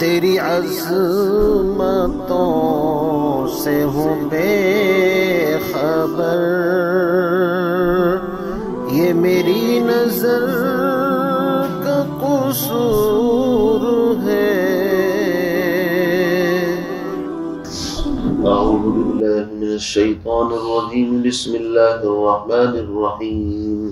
تیری عظمتوں سے ہوں بے خبر، یہ میری نظر کا قصور ہے۔ اعوذ باللہ من الشیطان الرجیم، بسم اللہ الرحمن الرحیم۔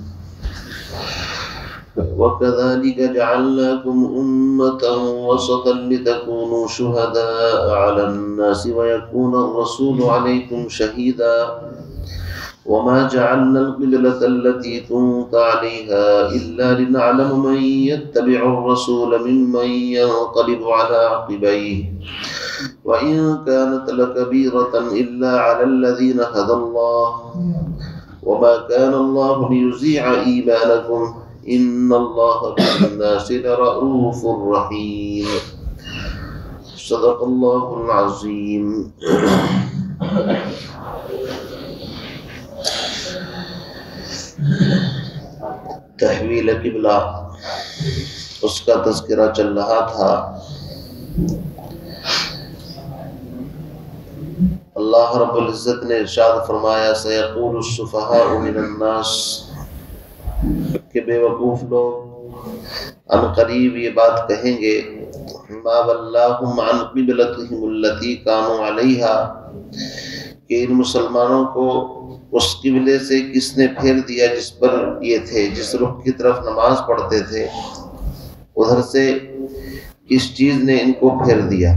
وَكَذَلِكَ جَعَلْنَاكُمْ أُمَّةً وَسَطًا لِتَكُونُوا شُهَدَاءَ عَلَى النَّاسِ وَيَكُونَ الرَّسُولُ عَلَيْكُمْ شَهِيدًا وَمَا جَعَلْنَا الْقِبْلَةَ الَّتِي كُنْتَ عَلَيْهَا إِلَّا لِنَعْلَمَ مَن يَتَّبِعُ الرَّسُولَ مِمَّن يَنقَلِبُ عَلَى عَقِبَيْهِ وَإِن كَانَتْ لَكَبِيرَةً إِلَّا عَلَى الَّذِينَ هَدَى اللَّهُ وَمَا كَانَ اللَّهُ لِيُضِيعَ إِيمَانَكُمْ إِنَّ اللَّهَ بِالنَّاسِ لَرَءُوفٌ رَحِيمٌ۔ صدق اللہ العظیم۔ تحویل قبلہ، اس کا تذکرہ چل رہا تھا۔ اللہ رب العزت نے ارشاد فرمایا سَيَقُولُ السُّفَهَاءُ مِنَ النَّاسِ، کہ بے وقوف لوگ ان قریب یہ بات کہیں گے ما ولاہم عن قبلتہم التی کانوا علیہا، کہ ان مسلمانوں کو اس قبلے سے کس نے پھیر دیا جس پر یہ تھے، جس رخ کی طرف نماز پڑھتے تھے، ادھر سے کس چیز نے ان کو پھیر دیا۔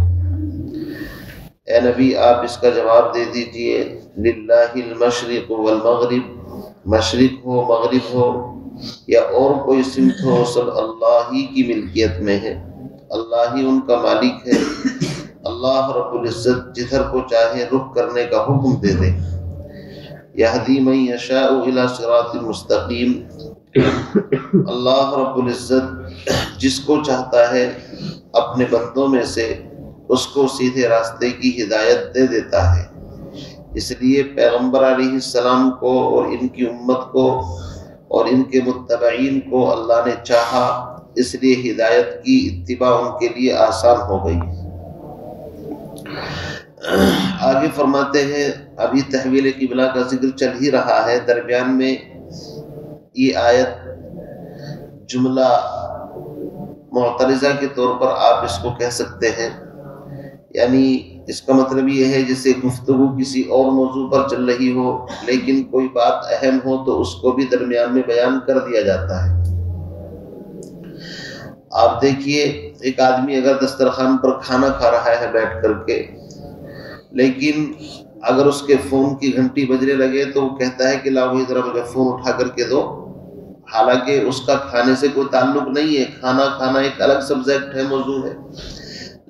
اے نبی آپ اس کا جواب دے دیجئے للہ المشرق والمغرب، مشرق ہو مغرب ہو یا اور کوئی سمت ہو، سب اللہ ہی کی ملکیت میں ہے، اللہ ہی ان کا مالک ہے۔ اللہ رب العزت جدھر کو چاہے رخ کرنے کا حکم دے دے۔ یہدی من یشاء الی صراط مستقیم، اللہ رب العزت جس کو چاہتا ہے اپنے بندوں میں سے اس کو سیدھے راستے کی ہدایت دے دیتا ہے۔ اس لیے پیغمبر علیہ السلام کو اور ان کی امت کو اور ان کے متبعین کو اللہ نے چاہا، اس لیے ہدایت کی اتباع ان کے لیے آسان ہو گئی۔ آگے فرماتے ہیں ابھی تحویل قبلہ کا ذکر چل ہی رہا ہے، درمیان میں یہ آیت جملہ معترضہ کے طور پر آپ اس کو کہہ سکتے ہیں، یعنی اس کا مطلب یہ ہے جیسے گفتگو کسی اور موضوع پر چل رہی ہو لیکن کوئی بات اہم ہو تو اس کو بھی درمیان میں بیان کر دیا جاتا ہے۔ آپ دیکھیے ایک آدمی اگر دسترخوان پر کھانا کھا رہا ہے بیٹھ کر کے، لیکن اگر اس کے فون کی گھنٹی بجنے لگے تو وہ کہتا ہے کہ لاؤ ذرا مجھے فون اٹھا کر کے دو، حالانکہ اس کا کھانے سے کوئی تعلق نہیں ہے، کھانا کھانا ایک الگ سبجیکٹ ہے، موضوع ہے،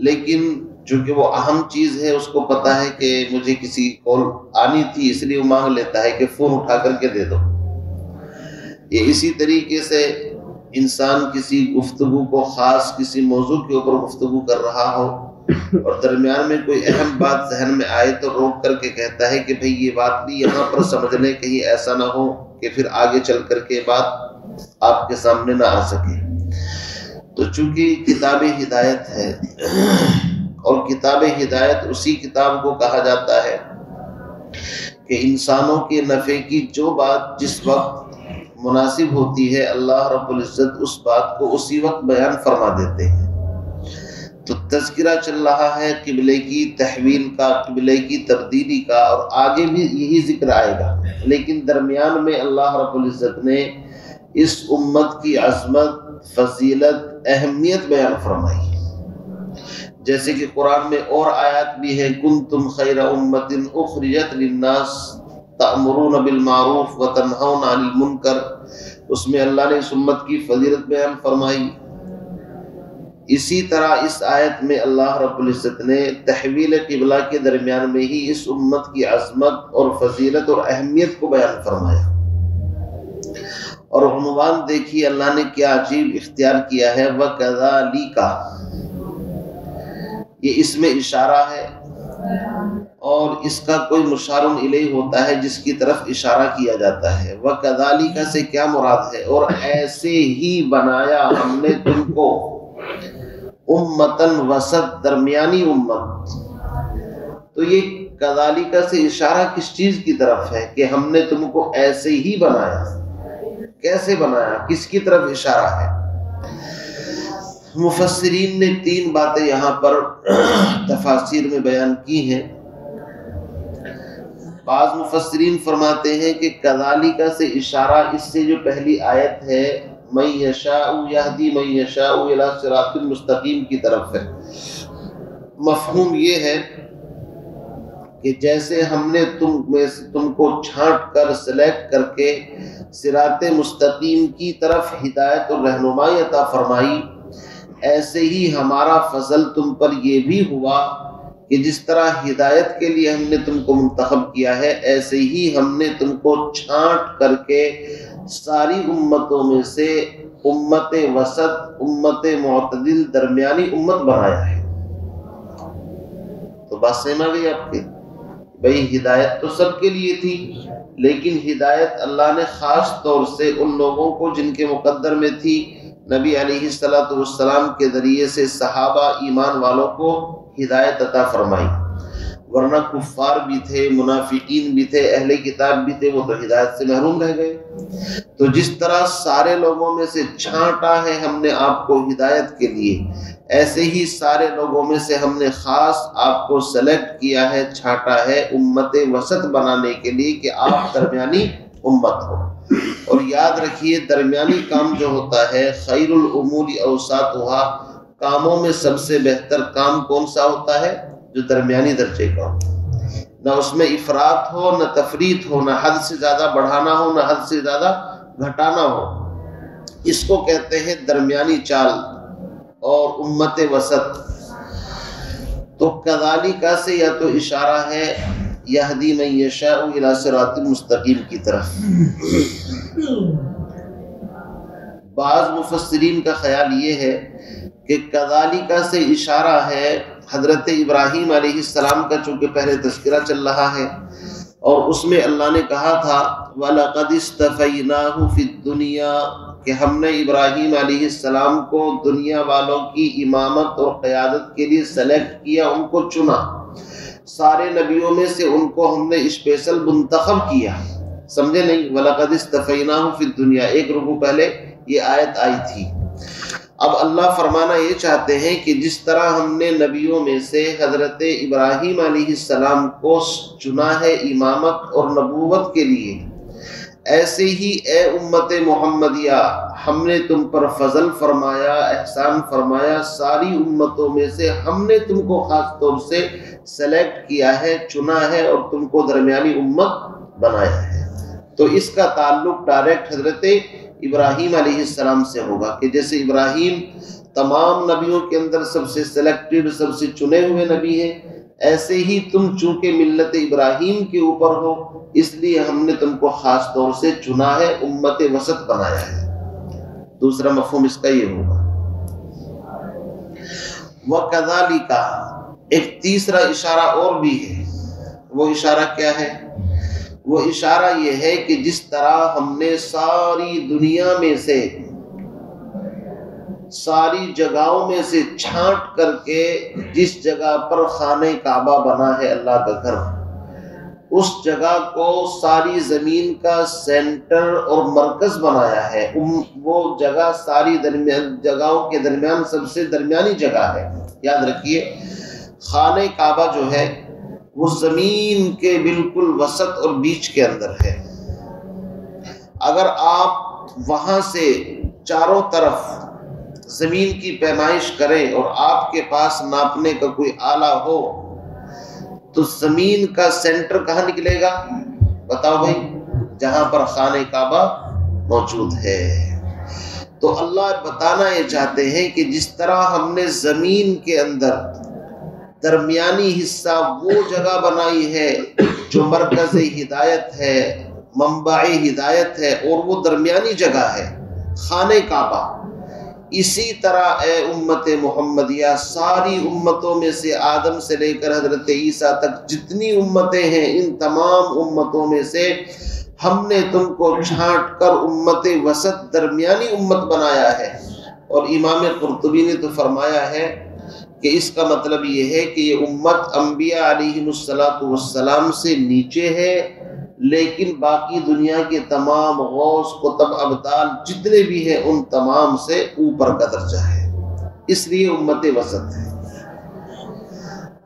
لیکن چونکہ وہ اہم چیز ہے اس کو پتا ہے کہ مجھے کسی کی کال آنی تھی، اس لیے وہ مانگ لیتا ہے کہ فون اٹھا کر کے دے دو۔ یہ اسی طریقے سے انسان کسی گفتگو کو خاص کسی موضوع کے اوپر گفتگو کر رہا ہو اور درمیان میں کوئی اہم بات ذہن میں آئے تو روک کر کے کہتا ہے کہ بھئی یہ بات بھی یہاں پر سمجھ لیں، کہیں ایسا نہ ہو کہ پھر آگے چل کر کے بات آپ کے سامنے نہ آ سکے۔ تو چونکہ کتاب ہدایت ہے اور کتاب ہدایت اسی کتاب کو کہا جاتا ہے کہ انسانوں کے نفع کی جو بات جس وقت مناسب ہوتی ہے اللہ رب العزت اس بات کو اسی وقت بیان فرما دیتے ہیں۔ تو تذکرہ چل رہا ہے قبلے کی تحویل کا، قبلے کی تبدیلی کا، اور آگے بھی یہی ذکر آئے گا، لیکن درمیان میں اللہ رب العزت نے اس امت کی عظمت، فضیلت، اہمیت بیان فرمائی، جیسے کہ قرآن میں اور آیات بھی ہیں کنتم خیر امت اخرجت للناس تأمرون بالمعروف وتنہون عن المنکر، اس میں اللہ نے اس امت کی فضیلت بیان فرمائی۔ اسی طرح اس آیت میں اللہ رب العزت نے تحویل قبلہ کے درمیان میں ہی اس امت کی عظمت اور فضیلت اور اہمیت کو بیان فرمایا، اور عنوان دیکھیے اللہ نے کیا عجیب اختیار کیا ہے، وَكَذَلِكَ، یہ اس میں اشارہ ہے، اور اس کا کوئی مشار الیہ ہوتا ہے جس کی طرف اشارہ کیا جاتا ہے۔ وَكَذَلِكَ سے کیا مراد ہے؟ اور ایسے ہی بنایا ہم نے تم کو امتن وسط درمیانی امت. تو یہ کذالک سے اشارہ کس چیز کی طرف ہے کہ ہم نے تم کو ایسے ہی بنایا. کیسے بنایا, کس کی طرف اشارہ ہے؟ مفسرین نے 3 باتیں یہاں پر تفاسیر میں بیان کی ہیں. بعض مفسرین فرماتے ہیں کہ کذالک سے اشارہ اس سے جو پہلی آیت ہے من یشاء یہدی من یشاء الی صراط مستقیم کی طرف ہے. مفہوم یہ ہے کہ جیسے ہم نے تم کو چھانٹ کر سلیکٹ کر کے صراط مستقیم کی طرف ہدایت اور رہنمائی عطا فرمائی، ایسے ہی ہمارا فضل تم پر یہ بھی ہوا کہ جس طرح ہدایت کے لیے ہم نے تم کو منتخب کیا ہے، ایسے ہی ہم نے تم کو چھانٹ کر کے ساری امتوں میں سے امت وسط، امت معتدل، درمیانی امت بنایا ہے۔ تو بات سمجھ آ گئی آپ کے؟ بھئی ہدایت تو سب کے لیے تھی، لیکن ہدایت اللہ نے خاص طور سے ان لوگوں کو جن کے مقدر میں تھی، نبی علیہ السلام کے ذریعے سے صحابہ ایمان والوں کو ہدایت عطا فرمائی، ورنہ کفار بھی تھے، منافقین بھی تھے، اہل کتاب بھی تھے، وہ تو ہدایت سے محروم رہ گئے۔ تو جس طرح سارے لوگوں میں سے چھانٹا ہے ہم نے آپ کو ہدایت کے لیے، ایسے ہی سارے لوگوں میں سے ہم نے خاص آپ کو سلیکٹ کیا ہے، چھانٹا ہے امت وسط بنانے کے لیے کہ آپ درمیانی امت ہو۔ اور یاد رکھیے درمیانی کام جو ہوتا ہے، خیر الامور اوساطھا، کاموں میں سب سے بہتر کام کون سا ہوتا ہے؟ جو درمیانی درجے کا ہو، نہ اس میں افراط ہو، نہ تفریط ہو، نہ حد سے زیادہ بڑھانا ہو، نہ حد سے زیادہ گھٹانا ہو، اس کو کہتے ہیں درمیانی چال اور امت وسط۔ تو کذالک سے یا تو اشارہ ہے یہدی من یشاء الی صراط مستقیم کی طرف۔ بعض مفسرین کا خیال یہ ہے کہ کذالک سے اشارہ ہے حضرت ابراہیم علیہ السلام کا، چونکہ پہلے تذکرہ چل رہا ہے اور اس میں اللہ نے کہا تھا وَلَقَدِ اسْتَفَيْنَاهُ فِي الدُّنْيَا، کہ ہم نے ابراہیم علیہ السلام کو دنیا والوں کی امامت اور قیادت کے لیے سلیکٹ کیا، ان کو چنا، سارے نبیوں میں سے ان کو ہم نے اسپیشل منتخب کیا۔ سمجھے نہیں؟ وَلَقَدِ اسْتَفَيْنَاهُ فِي الدُّنْيَا، ایک رکوع پہلے یہ آیت آئی تھی۔ اب اللہ فرمانا یہ چاہتے ہیں کہ جس طرح ہم نے نبیوں میں سے حضرت ابراہیم علیہ السلام کو چنا ہے امامت اور نبوت کے لیے، ایسے ہی اے امت محمدیہ ہم نے تم پر فضل فرمایا، احسان فرمایا، ساری امتوں میں سے ہم نے تم کو خاص طور سے سلیکٹ کیا ہے، چنا ہے اور تم کو درمیانی امت بنایا ہے۔ تو اس کا تعلق ڈائریکٹ حضرت ابراہیم علیہ السلام سے ہوگا کہ جیسے ابراہیم تمام نبیوں کے اندر سب سے سلیکٹڈ، سب سے چنے ہوئے نبی ہیں، ایسے ہی تم چونکہ ملت ابراہیم کے اوپر ہو، اس لیے ہم نے تم کو خاص طور سے چنا ہے، امت وسط بنایا ہے۔ دوسرا مفہوم اس کا یہ ہوگا۔ وَكَذَلِكَ، ایک تیسرا اشارہ اور بھی ہے۔ وہ اشارہ کیا ہے؟ وہ اشارہ یہ ہے کہ جس طرح ہم نے ساری دنیا میں سے، ساری جگہوں میں سے چھانٹ کر کے جس جگہ پر خانہ کعبہ بنا ہے اللہ کا گھر، اس جگہ کو ساری زمین کا سینٹر اور مرکز بنایا ہے، وہ جگہ ساری جگہوں کے درمیان سب سے درمیانی جگہ ہے۔ یاد رکھیے خانہ کعبہ جو ہے وہ زمین کے بالکل وسط اور بیچ کے اندر ہے۔ اگر آپ وہاں سے چاروں طرف زمین کی پیمائش کریں اور آپ کے پاس ناپنے کا کوئی آلہ ہو تو زمین کا سینٹر کہاں نکلے گا؟ بتاؤ بھائی، جہاں پر خانہ کعبہ موجود ہے۔ تو اللہ بتانا یہ چاہتے ہیں کہ جس طرح ہم نے زمین کے اندر درمیانی حصہ وہ جگہ بنائی ہے جو مرکز ہدایت ہے، منبع ہدایت ہے، اور وہ درمیانی جگہ ہے خانہ کعبہ، اسی طرح اے امت محمدیہ ساری امتوں میں سے آدم سے لے کر حضرت عیسیٰ تک جتنی امتیں ہیں، ان تمام امتوں میں سے ہم نے تم کو چھانٹ کر امت وسط درمیانی امت بنایا ہے، اور امام قرطبی نے تو فرمایا ہے کہ اس کا مطلب یہ ہے کہ یہ امت انبیاء علیہم السلام سے نیچے ہے، لیکن باقی دنیا کے تمام غوث قطب ابدال جتنے بھی ہیں ان تمام سے اوپر کا درجہ ہے، اس لیے امت وسط ہے۔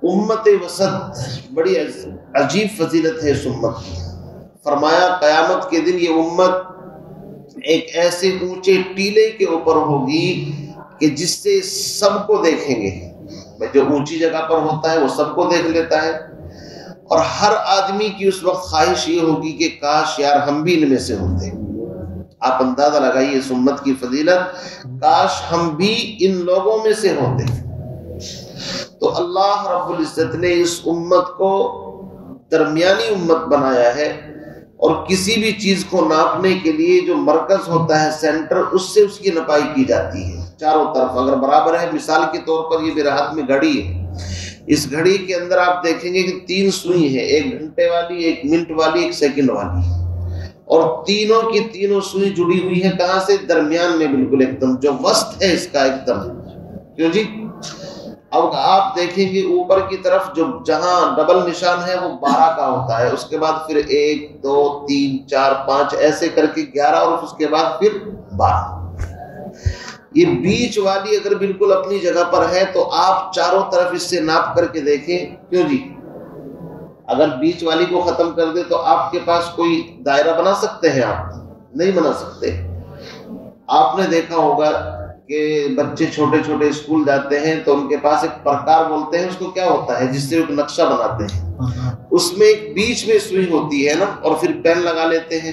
امت وسط بڑی عجیب فضیلت ہے اس امت کی۔ فرمایا قیامت کے دن یہ امت ایک ایسے اونچے ٹیلے کے اوپر ہوگی کہ جس سے سب کو دیکھیں گے، جو اونچی جگہ پر ہوتا ہے وہ سب کو دیکھ لیتا ہے، اور ہر آدمی کی اس وقت خواہش یہ ہوگی کہ کاش یار ہم بھی ان میں سے ہوتے۔ آپ اندازہ لگائیے اس امت کی فضیلت، کاش ہم بھی ان لوگوں میں سے ہوتے۔ تو اللہ رب العزت نے اس امت کو درمیانی امت بنایا ہے، اور کسی بھی چیز کو ناپنے کے لیے جو مرکز ہوتا ہے سینٹر، اس سے اس کی نپائی کی جاتی ہے چاروں طرف اگر برابر ہے۔ مثال کے طور پر یہ میرے ہاتھ میں گھڑی ہے، اس گھڑی کے اندر آپ دیکھیں گے کہ 3 سوئی ہیں، 1 گھنٹے والی، 1 منٹ والی، 1 سیکنڈ والی، اور تینوں کی تینوں سوئی جڑی ہوئی ہے کہاں سے؟ درمیان میں، بالکل ایک دم جو وسط ہے اس کا ایک دم۔ کیوں جی؟ اب آپ دیکھیں گے اوپر کی طرف جو جہاں ڈبل نشان ہے وہ 12 کا ہوتا ہے، اس کے بعد پھر 1 2 3 4 5 ایسے کر کے 11، اور اس کے بعد پھر 12۔ یہ بیچ والی اگر بالکل اپنی جگہ پر ہے تو آپ چاروں طرف اس سے ناپ کر کے دیکھیں۔ کیوں جی؟ اگر بیچ والی کو ختم کر دے تو آپ کے پاس کوئی دائرہ بنا سکتے ہیں؟ آپ نہیں بنا سکتے۔ آپ نے دیکھا ہوگا کہ بچے چھوٹے چھوٹے اسکول جاتے ہیں تو ان کے پاس ایک پرکار بولتے ہیں، اس کو کیا ہوتا ہے جس سے ایک نقشہ بناتے ہیں، اس میں ایک بیچ میں سوئی ہوتی ہے نا، اور پھر پین لگا لیتے ہیں،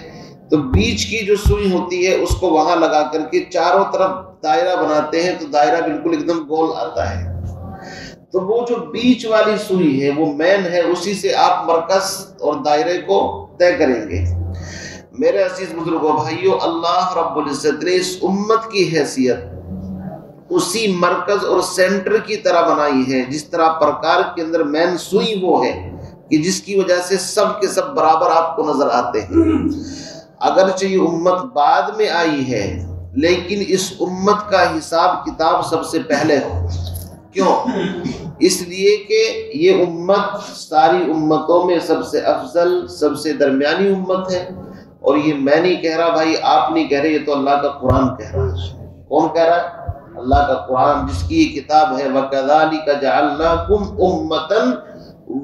تو بیچ کی جو سوئی ہوتی ہے اس کو وہاں لگا کر کے چاروں طرف دائرہ بناتے ہیں تو دائرہ بالکل ایک دم گول آتا ہے۔ تو وہ جو بیچ والی سوئی ہے وہ مین ہے، اسی سے آپ مرکز اور دائرے کو طے کریں گے۔ میرے عزیز بزرگوں بھائیوں، اللہ رب العزت نے اس امت کی حیثیت اسی مرکز اور سینٹر کی طرح بنائی ہے، جس طرح پرکار کے اندر مین سوئی وہ ہے کہ جس کی وجہ سے سب کے سب برابر آپ کو نظر آتے ہیں۔ اگرچہ یہ امت بعد میں آئی ہے لیکن اس امت کا حساب کتاب سب سے پہلے ہو۔ کیوں؟ اس لیے کہ یہ امت ساری امتوں میں سب سے افضل، سب سے درمیانی امت ہے، اور یہ میں نہیں کہہ رہا بھائی، آپ نہیں کہہ رہے، یہ تو اللہ کا قرآن کہہ رہا ہے۔ کون کہہ رہا ہے؟ اللہ کا قرآن، جس کی یہ کتاب ہے وَكَذَلِكَ جَعَلْنَاكُمْ أُمَّةً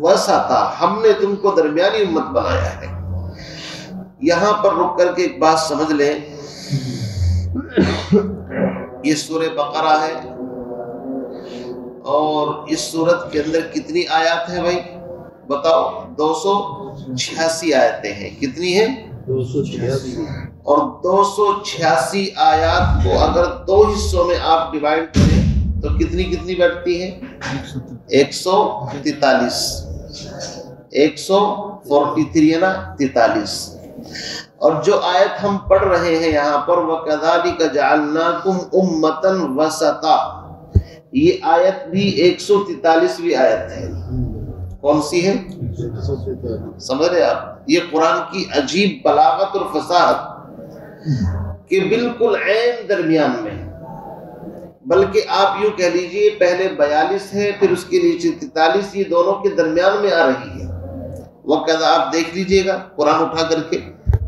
وَسَطًا، ہم نے تم کو درمیانی امت بنایا ہے۔ یہاں پر رک کر کے ایک بات سمجھ لیں، یہ سورہ بقرہ ہے، اور اس سورت کے اندر کتنی آیات ہیں بھائی بتاؤ؟ 286 آیتیں ہیں۔ کتنی ہیں؟ 286۔ اور 286 آیات کو اگر 2 حصوں میں آپ ڈیوائیڈ کریں تو کتنی بیٹھتی ہیں؟ 143۔ 143 ہے نا، 43۔ اور جو آیت ہم پڑھ رہے ہیں یہاں پر وَكَذَلِكَ جَعَلْنَاكُمْ أُمَّةً وَسَطًا، یہ آیت بھی 143ویں آیت ہے۔ کون سی ہے؟ سمجھ رہے آپ؟ یہ قرآن کی عجیب بلاغت اور فصاحت کہ بالکل عین درمیان میں، بلکہ آپ یوں کہہ لیجئے پہلے 42 ہے پھر اس کے نیچے 43، یہ دونوں کے درمیان میں آ رہی ہے۔ وقت آپ دیکھ لیجئے گا قرآن اٹھا کر کے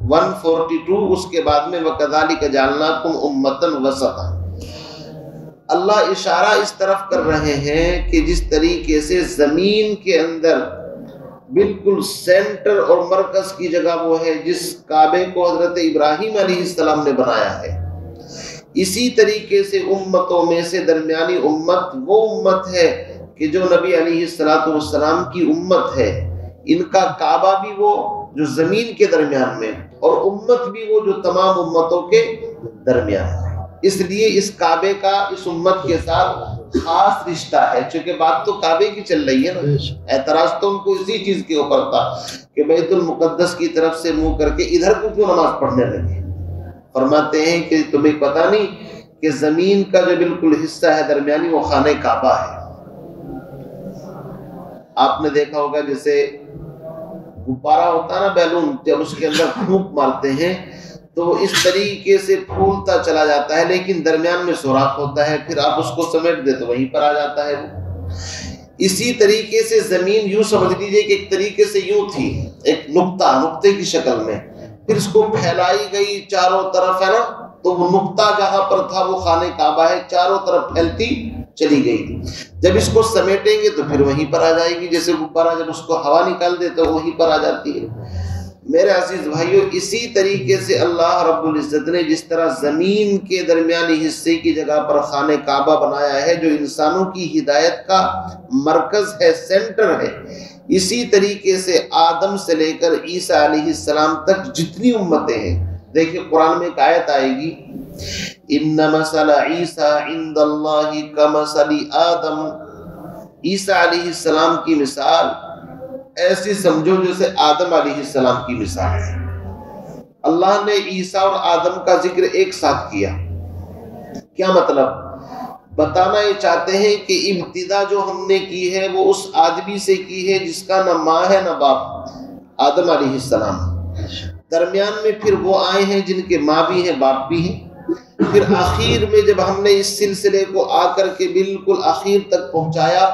142، اس کے بعد میں وَكَذَلِكَ جَعَلْنَاكُمْ أُمَّةً وَسَطًا۔ اللہ اشارہ اس طرف کر رہے ہیں کہ جس طریقے سے زمین کے اندر بالکل سینٹر اور مرکز کی جگہ وہ ہے جس کعبے کو حضرت ابراہیم علیہ السلام نے بنایا ہے، اسی طریقے سے امتوں میں سے درمیانی امت وہ امت ہے کہ جو نبی علیہ السلام کی امت ہے۔ ان کا کعبہ بھی وہ جو زمین کے درمیان میں، اور امت بھی وہ جو تمام امتوں کے درمیان ہے۔ اس لیے اس کعبے کا اس امت کے ساتھ خاص رشتہ ہے، چونکہ بات تو کعبے کی چل رہی ہے نا۔ اعتراض تو ان کو اسی چیز کے اوپر تھا کہ بیت المقدس کی طرف سے منہ کر کے ادھر کو کیوں نماز پڑھنے لگے۔ فرماتے ہیں کہ تمہیں پتہ نہیں کہ زمین کا جو بالکل حصہ ہے درمیانی وہ خانہ کعبہ ہے۔ آپ نے دیکھا ہوگا جیسے غبارہ ہوتا ہے نا بیلون، جب اس کے اندر پھونک مارتے ہیں تو وہ اس طریقے سے پھولتا چلا جاتا ہے، لیکن درمیان میں سوراخ ہوتا ہے، پھر آپ اس کو سمیٹ دے تو وہیں پر آ جاتا ہے وہ۔ اسی طریقے سے زمین یوں سمجھ لیجیے کہ ایک طریقے سے یوں تھی، ایک نقطے کی شکل میں، پھر اس کو پھیلائی گئی چاروں طرف، ہے نا، تو وہ نقطہ جہاں پر تھا وہ خانہ کعبہ ہے، چاروں طرف پھیلتی چلی گئی۔ جب اس کو سمیٹیں گے تو پھر وہیں پر آ جائے گی، جیسے غبارہ جب اس کو ہوا نکال دے تو وہیں پر آ جاتی ہے۔ میرے عزیز بھائیو، اسی طریقے سے اللہ رب العزت نے جس طرح زمین کے درمیانی حصے کی جگہ پر خانہ کعبہ بنایا ہے جو انسانوں کی ہدایت کا مرکز ہے، سینٹر ہے، اسی طریقے سے آدم سے لے کر عیسیٰ علیہ السلام تک جتنی امتیں ہیں، دیکھیں قرآن میں ایک آیت آئے گی، ان مثل عیسیٰ عند اللہ کمثل آدم، عیسیٰ علیہ السلام کی مثال ایسی سمجھو جیسے آدم علیہ السلام کی مثال ہے۔ اللہ نے عیسیٰ اور آدم کا ذکر ایک ساتھ کیا، کیا مطلب؟ بتانا یہ چاہتے ہیں کہ ابتدا جو ہم نے کی ہے وہ اس آدمی سے کی ہے جس کا نہ ماں ہے نہ باپ، آدم علیہ السلام۔ درمیان میں پھر وہ آئے ہیں جن کے ماں بھی ہیں باپ بھی ہیں، پھر آخر میں جب ہم نے اس سلسلے کو آ کر کے بالکل آخر تک پہنچایا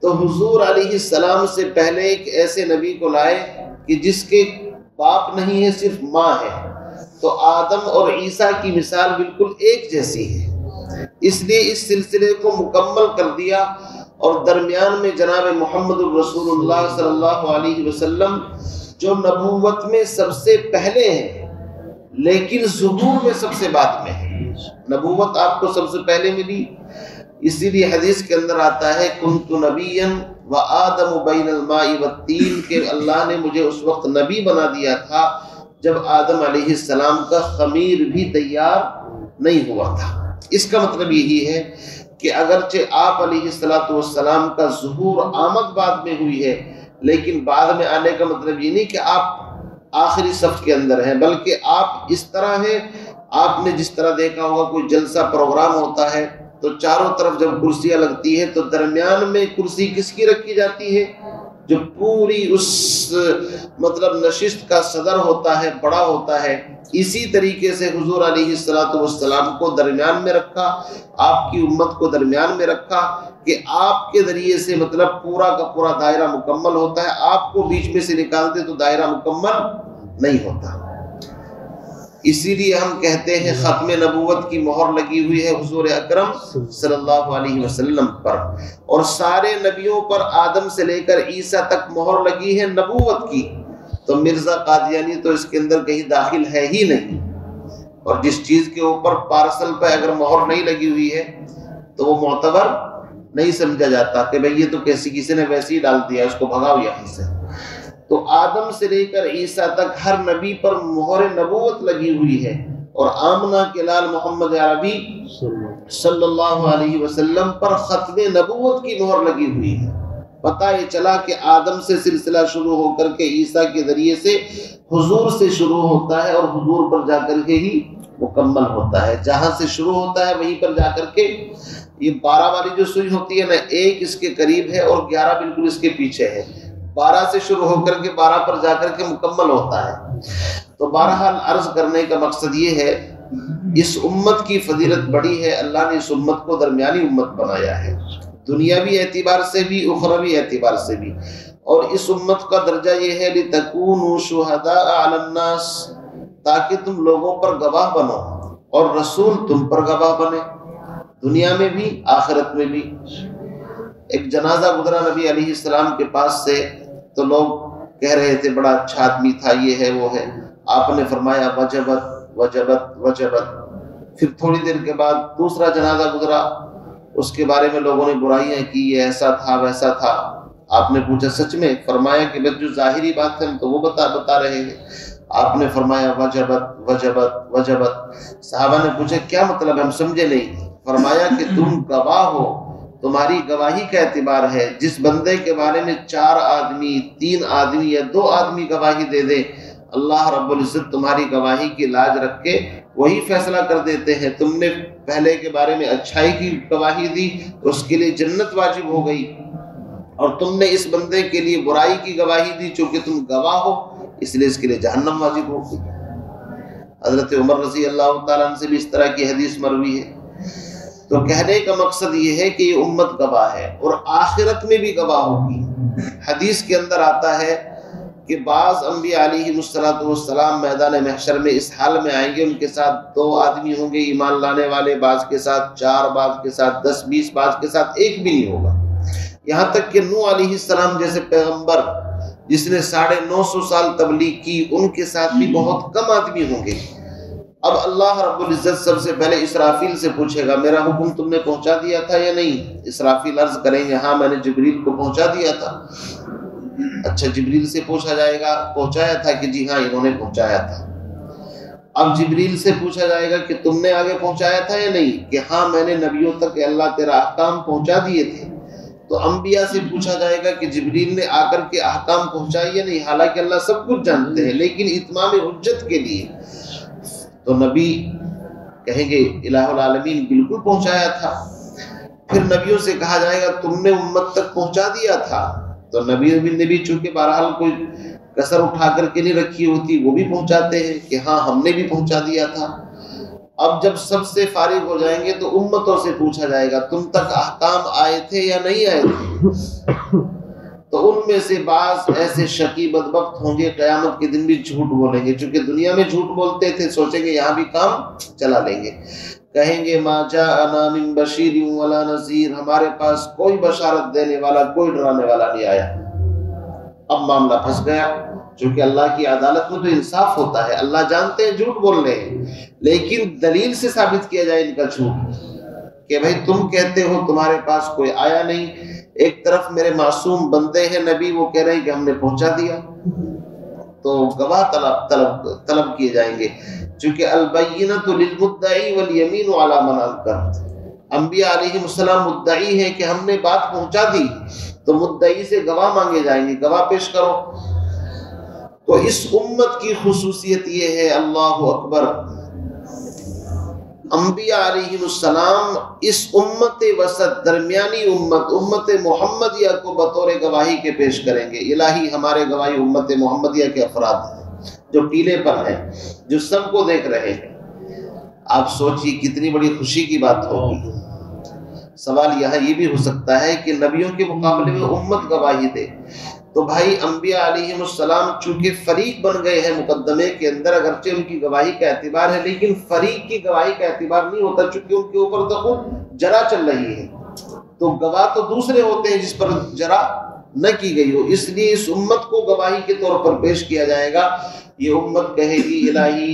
تو حضور علیہ السلام سے پہلے ایک ایسے نبی کو لائے کہ جس کے باپ نہیں ہے، صرف ماں ہے، تو آدم اور عیسیٰ کی مثال بالکل ایک جیسی ہے، اس لیے اس سلسلے کو مکمل کر دیا، اور درمیان میں جناب محمد الرسول اللہ صلی اللہ علیہ وسلم جو نبوت میں سب سے پہلے ہیں لیکن ظہور میں سب سے بعد میں ہے۔ نبوت آپ کو سب سے پہلے ملی، اسی لیے حدیث کے اندر آتا ہے کنت نبیا و آدم بین الماء والطین، کہ اللہ نے مجھے اس وقت نبی بنا دیا تھا جب آدم علیہ السلام کا خمیر بھی تیار نہیں ہوا تھا۔ اس کا مطلب یہی ہے کہ اگرچہ آپ علیہ السلام کا ظہور آمد بعد میں ہوئی ہے، لیکن بعد میں آنے کا مطلب یہ نہیں کہ آپ آخری صف کے اندر ہیں، بلکہ آپ اس طرح ہیں، آپ نے جس طرح دیکھا ہوگا کوئی جلسہ پروگرام ہوتا ہے تو چاروں طرف جب کرسیاں لگتی ہے تو درمیان میں کرسی کس کی رکھی جاتی ہے؟ جو پوری اس مطلب نشست کا صدر ہوتا ہے، بڑا ہوتا ہے۔ اسی طریقے سے حضور علیہ السلام کو درمیان میں رکھا، آپ کی امت کو درمیان میں رکھا کہ آپ کے ذریعے سے مطلب پورا کا پورا دائرہ مکمل ہوتا ہے، آپ کو بیچ میں سے نکال دے تو دائرہ مکمل نہیں ہوتا۔ اسی لیے ہم کہتے ہیں ختم نبوت کی مہر لگی ہوئی ہے حضور اکرم صلی اللہ علیہ وسلم پر، اور سارے نبیوں پر آدم سے لے کر عیسیٰ تک مہر لگی ہے نبوت کی، تو مرزا قادیانی تو اس کے اندر کہیں داخل ہے ہی نہیں، اور جس چیز کے اوپر پارسل پہ اگر مہر نہیں لگی ہوئی ہے تو وہ معتبر نہیں سمجھا جاتا کہ بھئی یہ تو کسی نے ویسے ہی ڈال دیا، اس کو بھگاؤ یہاں سے۔ تو آدم سے لے کر عیسیٰ تک ہر نبی پر مہر نبوت لگی ہوئی ہے، اور آمنہ کے لال محمد عربی صلی اللہ علیہ وسلم پر ختم نبوت کی مہر لگی ہوئی ہے۔ پتہ یہ چلا کہ آدم سے سلسلہ شروع ہو کر کے عیسیٰ کے ذریعے سے حضور سے شروع ہوتا ہے، اور حضور پر جا کر کے ہی مکمل ہوتا ہے۔ جہاں سے شروع ہوتا ہے وہیں پر جا کر کے یہ 12 والی جو سوئی ہوتی ہے نا، 1 اس کے قریب ہے اور 11 بالکل اس کے پیچھے ہے، 12 سے شروع ہو کر کے 12 پر جا کر کے مکمل ہوتا ہے۔ تو بہرحال عرض کرنے کا مقصد یہ ہے، اس امت کی فضیلت بڑی ہے، اللہ نے اس امت کو درمیانی امت بنایا ہے، دنیاوی اعتبار سے بھی اخروی اعتبار سے بھی، اور اس امت کا درجہ یہ ہے لِتَكُونُوا شُهَدَاءَ عَلَى النَّاسِ، تاکہ تم لوگوں پر گواہ بنو اور رسول تم پر گواہ بنے، دنیا میں بھی آخرت میں بھی۔ ایک جنازہ گزرا نبی علیہ السلام کے پاس سے، تو لوگ کہہ رہے تھے بڑا اچھا آدمی تھا، یہ ہے وہ ہے، آپ نے فرمایا وجبت وجبت وجبت۔ پھر تھوڑی دیر کے بعد دوسرا جنازہ گزرا، اس کے بارے میں لوگوں نے برائیاں کی، یہ ایسا تھا ویسا تھا۔ آپ نے پوچھا سچ میں؟ فرمایا کہ بس جو ظاہری بات ہے ہم تو وہ بتا رہے ہیں۔ آپ نے فرمایا وجبت وجبت وجبت۔ صحابہ نے پوچھا کیا مطلب، ہم سمجھے نہیں۔ فرمایا کہ تم گواہ ہو، تمہاری گواہی کا اعتبار ہے، جس بندے کے بارے میں 4 آدمی 3 آدمی یا 2 آدمی گواہی دے دے، اللہ رب العزت تمہاری گواہی کی لاج رکھ کے وہی فیصلہ کر دیتے ہیں۔ تم نے پہلے کے بارے میں اچھائی کی گواہی دی، اس کے لیے جنت واجب ہو گئی، اور تم نے اس بندے کے لیے برائی کی گواہی دی، چونکہ تم گواہ ہو اس لیے اس کے لیے جہنم واجب ہو گئی۔ حضرت عمر رضی اللہ تعالیٰ عنہ سے بھی اس طرح کی حدیث مروی ہے۔ تو کہنے کا مقصد یہ ہے کہ یہ امت گواہ ہے اور آخرت میں بھی گواہ ہوگی۔ حدیث کے اندر آتا ہے کہ بعض انبیاء علیہ السلام میدان محشر میں اس حال میں آئیں گے، ان کے ساتھ 2 آدمی ہوں گے ایمان لانے والے، بعض کے ساتھ 4، بعض کے ساتھ 10، 20، بعض کے ساتھ 1 بھی نہیں ہوگا۔ یہاں تک کہ نوح علیہ السلام جیسے پیغمبر جس نے 950 سال تبلیغ کی، ان کے ساتھ بھی بہت کم آدمی ہوں گے۔ اب اللہ رب العزت سب سے پہلے اسرافیل سے پوچھے گا میرا حکم تم نے پہنچا دیا تھا یا نہیں؟ اسرافیل عرض کریں گے ہاں میں نے جبریل کو پہنچا دیا تھا۔ اچھا، جبریل سے پوچھا جائے گا پہنچایا تھا کہ جی ہاں انہوں نے پہنچایا تھا۔ اب جبریل سے پوچھا جائے گا کہ تم نے آگے پہنچایا تھا یا نہیں؟ کہ ہاں میں نے نبیوں تک اللہ تیرا احکام پہنچا دیے تھے۔ تو انبیاء سے پوچھا جائے گا کہ جبریل نے آ کر کے احکام پہنچائے یا نہیں؟ حالانکہ اللہ سب کچھ جانتے ہیں، لیکن اتمام حجت کے لیے تو نبی کہیں گے الہ العالمین بالکل پہنچایا تھا۔ پھر نبیوں سے کہا جائے گا تم نے امت تک پہنچا دیا تھا، تو نبی چونکہ بہرحال کوئی کسر اٹھا کر کے نہیں رکھی ہوتی، وہ بھی پہنچاتے ہیں کہ ہاں ہم نے بھی پہنچا دیا تھا۔ اب جب سب سے فارغ ہو جائیں گے تو امتوں سے پوچھا جائے گا تم تک احکام آئے تھے یا نہیں آئے تھے؟ تو ان میں سے بعض ایسے شقی بدبخت ہوں گے قیامت کے دن بھی جھوٹ بولیں گے، چونکہ دنیا میں جھوٹ بولتے تھے، سوچیں گے یہاں بھی کام چلا لیں گے، کہیں گے ما جاءنا من بشیر ولا نذیر، ہمارے پاس کوئی بشارت دینے والا کوئی ڈرانے والا نہیں آیا۔ اب معاملہ پھنس گیا، چونکہ اللہ کی عدالت میں تو انصاف ہوتا ہے، اللہ جانتے ہیں جھوٹ بول رہے ہیں، لیکن دلیل سے ثابت کیا جائے ان کا جھوٹ کہ بھائی تم کہتے ہو تمہارے پاس کوئی آیا نہیں، ایک طرف میرے معصوم بندے ہیں نبی وہ کہہ رہے ہیں کہ ہم نے پہنچا دیا، تو گواہ طلب کیے جائیں گے، چونکہ البینۃ للمدعی والیمین علی من انکر۔ انبیاء علیہ السلام مدعی ہیں کہ ہم نے بات پہنچا دی، تو مدعی سے گواہ مانگے جائیں گے، گواہ پیش کرو۔ تو اس امت کی خصوصیت یہ ہے، اللہ اکبر، انبیاء علیہ السلام اس امت وسط درمیانی امت محمدیہ کو بطور گواہی کے پیش کریں گے۔ الہی ہمارے گواہی امت محمدیہ کے افراد ہیں جو ٹیلے پر ہیں، جو سب کو دیکھ رہے ہیں۔ آپ سوچیے کتنی بڑی خوشی کی بات ہوگی۔ سوال یہاں یہ بھی ہو سکتا ہے کہ نبیوں کے مقابلے میں امت گواہی دے، تو بھائی انبیاء علیہ السلام چونکہ فریق بن گئے ہیں مقدمے کے اندر، اگرچہ ان کی گواہی کا اعتبار ہے لیکن فریق کی گواہی کا اعتبار نہیں ہوتا، چونکہ ان کے اوپر تو خود جرا چل رہی ہے، تو گواہ تو دوسرے ہوتے ہیں جس پر جرا نہ کی گئی ہو، اس لیے اس امت کو گواہی کے طور پر پیش کیا جائے گا۔ یہ امت کہے گی الہی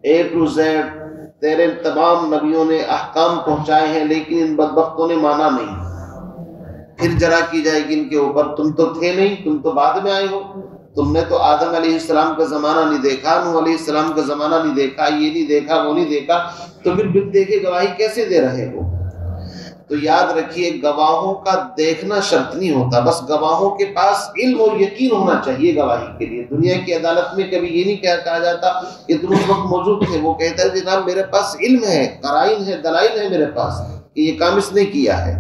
A to Z تیرے تمام نبیوں نے احکام پہنچائے ہیں لیکن ان بدبختوں نے مانا نہیں۔ پھر جرا کی جائے گی ان کے اوپر، تم تو تھے نہیں، تم تو بعد میں آئے ہو، تم نے تو آدم علیہ السلام کا زمانہ نہیں دیکھا، نوح علیہ السلام کا زمانہ نہیں دیکھا، یہ نہیں دیکھا وہ نہیں دیکھا، تو پھر بن دیکھے گواہی کیسے دے رہے ہو؟ تو یاد رکھیے گواہوں کا دیکھنا شرط نہیں ہوتا، بس گواہوں کے پاس علم اور یقین ہونا چاہیے گواہی کے لیے۔ دنیا کی عدالت میں کبھی یہ نہیں کہا جاتا کہ تم اس وقت موجود تھے، وہ کہتا ہے جناب میرے پاس علم ہے، قرائن ہے، دلائل ہے میرے پاس کہ یہ کام اس نے کیا ہے۔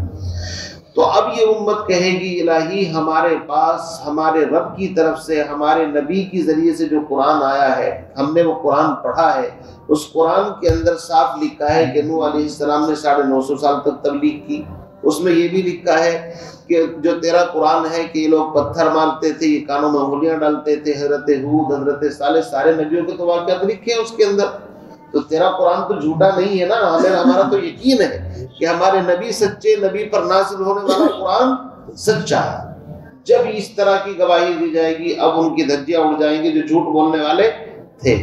تو اب یہ امت کہے گی الہی ہمارے پاس ہمارے رب کی طرف سے ہمارے نبی کی ذریعے سے جو قرآن آیا ہے، ہم نے وہ قرآن پڑھا ہے، اس قرآن کے اندر صاف لکھا ہے کہ نوح علیہ السلام نے 950 سال تک تبلیغ کی، اس میں یہ بھی لکھا ہے کہ جو تیرا قرآن ہے کہ یہ لوگ پتھر مارتے تھے، یہ کانوں میں انگلیاں ڈالتے تھے، حضرت ہود، حضرت صالح، سارے نبیوں کے تو واقعات لکھے ہیں اس کے اندر، تو تیرا قرآن تو جھوٹا نہیں ہے نا، ہمارا تو یقین ہے کہ ہمارے نبی سچے، نبی پر نازل ہونے والا قرآن سچا ہے۔ جب اس طرح کی گواہی دی جائے گی اب ان کی دھجیاں اڑ جائیں گی جو جھوٹ بولنے والے تھے۔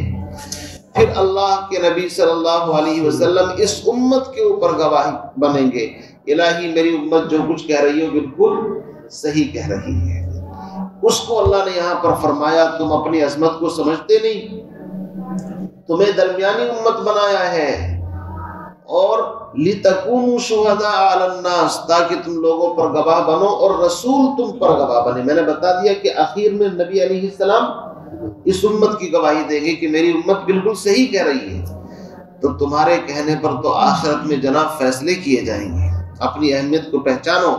پھر اللہ کے نبی صلی اللہ علیہ وسلم اس امت کے اوپر گواہی بنیں گے، الہی میری امت جو کچھ کہہ رہی ہو بالکل صحیح کہہ رہی ہے۔ اس کو اللہ نے یہاں پر فرمایا تم اپنی عظمت کو سمجھتے نہیں، تمہیں درمیانی امت بنایا ہے، اور لِتَكُونُوا شُهَدَاءَ عَلَى النَّاسِ، تاکہ تم لوگوں پر گواہ بنو اور رسول تم پر گواہ بنے۔ میں نے بتا دیا کہ آخر میں نبی علیہ السلام اس امت کی گواہی دیں گے کہ میری امت بالکل صحیح کہہ رہی ہے، تو تمہارے کہنے پر تو آخرت میں جناب فیصلے کیے جائیں گے۔ اپنی اہمیت کو پہچانو۔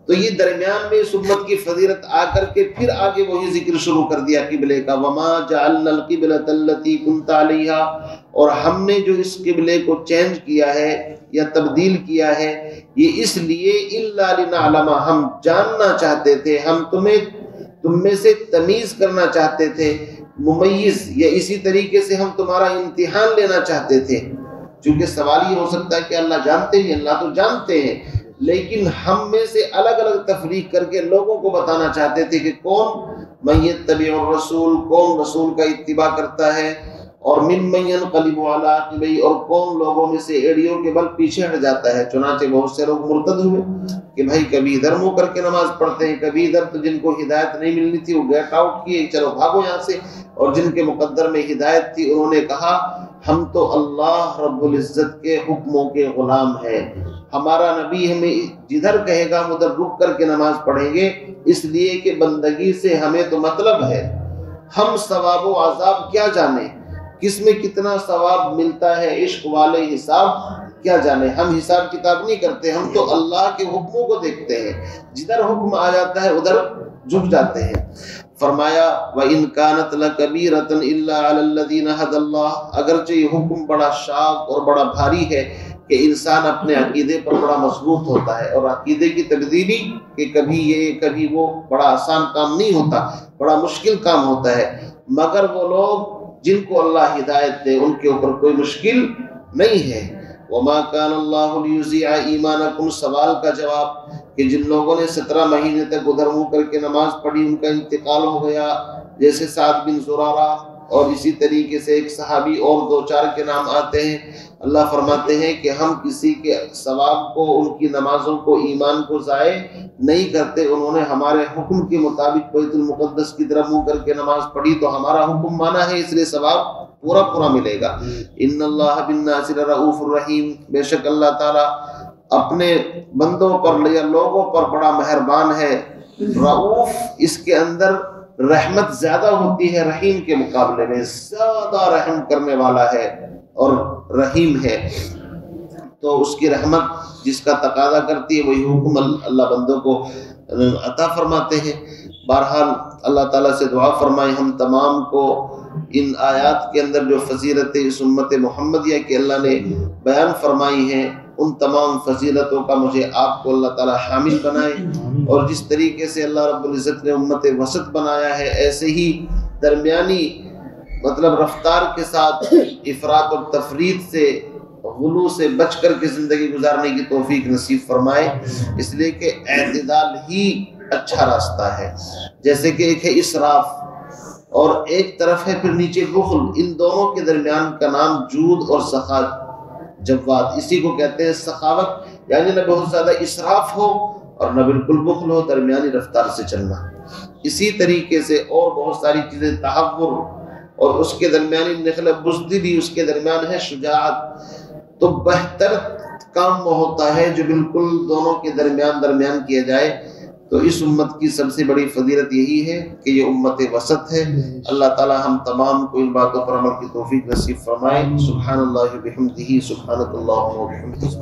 تو یہ درمیان میں اس امت کی فضیلت آ کر کے پھر آگے وہی ذکر شروع کر دیا قبلے کا، وما جعلنا القبلۃ التي كنت عليها، اور ہم نے جو اس قبلے کو چینج کیا ہے یا تبدیل کیا ہے یہ اس لیے الا لنعلم، ہم جاننا چاہتے تھے، ہم تم میں سے تمیز کرنا چاہتے تھے، ممیز، یا اسی طریقے سے ہم تمہارا امتحان لینا چاہتے تھے۔ چونکہ سوال یہ ہو سکتا ہے کہ اللہ جانتے ہیں، اللہ تو جانتے ہیں، لیکن ہم میں سے الگ الگ تفریق کر کے لوگوں کو بتانا چاہتے تھے کہ کون من یتبع الرسول، کون رسول کا اتباع کرتا ہے، اور من ينقلب على عقبیہ، اور کون لوگوں میں سے ایڑیوں کے بل پیچھے ہٹ جاتا ہے۔ چنانچہ بہت سے لوگ مرتد ہوئے کہ بھائی کبھی ادھر منہ کر کے نماز پڑھتے ہیں، کبھی ادھر، تو جن کو ہدایت نہیں ملنی تھی وہ گیٹ آؤٹ کیے، چلو بھاگو یہاں سے، اور جن کے مقدر میں ہدایت تھی انہوں نے کہا ہم تو اللہ رب العزت کے حکموں کے غلام ہیں، ہمارا نبی ہمیں جدھر کہے گا ہم ادھر رک کر کے نماز پڑھیں گے، اس لیے کہ بندگی سے ہمیں تو مطلب ہے، ہم ثواب و عذاب کیا جانے، کس میں کتنا ثواب ملتا ہے، عشق والے حساب کیا جانے، ہم حساب کتاب نہیں کرتے، ہم تو اللہ کے حکموں کو دیکھتے ہیں، جدھر حکم آ جاتا ہے ادھر جھک جاتے ہیں۔ فرمایا وَإِن كَانَتْ لَكَبِيرَةً إِلَّا عَلَى الَّذِينَ هَدَى اللَّهُ، اگرچہ یہ حکم بڑا شاق اور بڑا بھاری ہے کہ انسان اپنے عقیدے پر بڑا مضبوط ہوتا ہے، اور عقیدے کی تبدیلی کہ کبھی یہ کبھی وہ بڑا آسان کام نہیں ہوتا، بڑا مشکل کام ہوتا ہے، مگر وہ لوگ جن کو اللہ ہدایت دے ان کے اوپر کوئی مشکل نہیں ہے۔ وَمَا كَانَ اللَّهُ لِيُضِيعَ إِيمَانَكُمْ، سوال کا جواب کہ جن لوگوں نے 17 مہینے تک ادھر منہ کر کے نماز پڑھی ان کا انتقال ہو گیا، جیسے سعد بن زرارہ اور اسی طریقے سے ایک صحابی اور 2-4 کے نام آتے ہیں، اللہ فرماتے ہیں کہ ہم کسی کے ثواب کو، ان کی نمازوں کو، ایمان کو ضائع نہیں کرتے، انہوں نے ہمارے حکم کے مطابق بیت المقدس کی طرف منہ کر کے نماز پڑھی تو ہمارا حکم مانا ہے، اس لیے ثواب پورا ملے گا۔ ان اللہ بالناس لرؤوف الرحیم، بے شک اللہ تعالیٰ اپنے بندوں پر یا لوگوں پر بڑا مہربان ہے۔ رؤوف، اس کے اندر رحمت زیادہ ہوتی ہے، رحیم کے مقابلے میں زیادہ رحم کرنے والا ہے اور رحیم ہے، تو اس کی رحمت جس کا تقاضا کرتی ہے وہی حکم اللہ بندوں کو عطا فرماتے ہیں۔ بہرحال اللہ تعالیٰ سے دعا فرمائے ہم تمام کو ان آیات کے اندر جو فضیلتیں اس امت محمدیہ کے اللہ نے بیان فرمائی ہیں، ان تمام فضیلتوں کا مجھے آپ کو اللہ تعالیٰ حامل بنائے، اور جس طریقے سے اللہ رب العزت نے امت وسط بنایا ہے ایسے ہی درمیانی رفتار کے ساتھ افراط اور تفریط سے، غلو سے بچ کر کے زندگی گزارنے کی توفیق نصیب فرمائے، اس لیے کہ اعتدال ہی اچھا راستہ ہے۔ جیسے کہ ایک ہے اسراف اور ایک طرف ہے پھر نیچے بخل، ان دونوں کے درمیان کا نام جود اور سخا، جواد، اسی کو کہتے ہیں سخاوت، یعنی نہ بہت زیادہ اسراف ہو اور نہ بالکل بخل ہو، درمیانی رفتار سے چلنا۔ اسی طریقے سے اور بہت ساری چیزیں، تحور، اور اس کے درمیانی نخل بزدلی، اس کے درمیان ہے شجاعت، تو بہتر کام وہ ہوتا ہے جو بالکل دونوں کے درمیان کیا جائے۔ تو اس امت کی سب سے بڑی فضیلت یہی ہے کہ یہ امت وسط ہے۔ اللہ تعالی ہم تمام کو ان باتوں پر عمل کی توفیق نصیب فرمائے۔ سبحان اللہ و بحمدہ، سبحانک اللہم و بحمدک۔